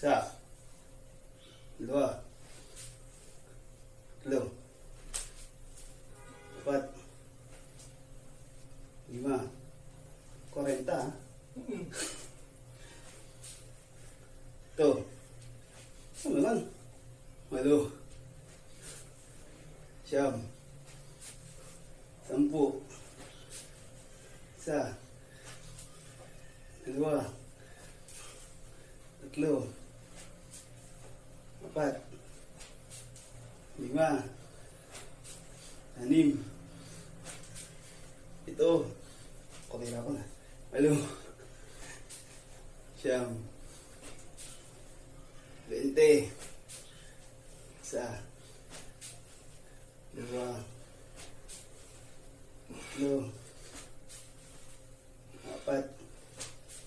Isa. Dalawa. Tatlo. Apat. 5. 40 ha. Ito. Ano lang? 8. 9. 10. 1. 2. 3. 4. 5. 6. 7. Kumira ko na. 8. 9. 20. 1. 2. 3. 4.